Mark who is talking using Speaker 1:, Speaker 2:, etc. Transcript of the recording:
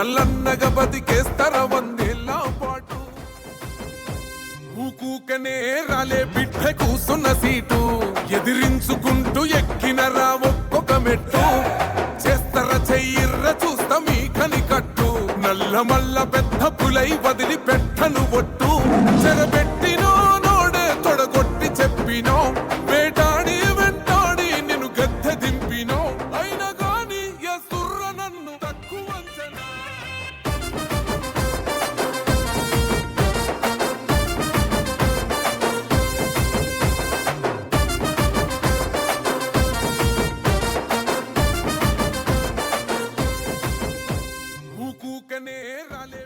Speaker 1: వాళ్ళన్నగా బతికేస్తర వందేళ్ళ పాటు. ఊకూకనే రాలే బిడ్డ కూసున్న సీటు, ఎదిరించుకుంటూ ఎక్కినరా ఒక్కొక్క మెట్టు. చేస్తర చెయ్యిర్ర చూస్తా మీ కనికట్టు, నల్ల మల్ల పెద్ద పులై వదిలి పెట్టను ఒట్టు. చెరబెట్టినో నోడే తొడగొట్టి చెప్పినో, వేటాడి వెంటాడి నిన్ను గద్దె దింపినో, అయినా గాని ఎసుర్ర నన్ను తక్కువ అంచనా. ఊకూకనే రాలే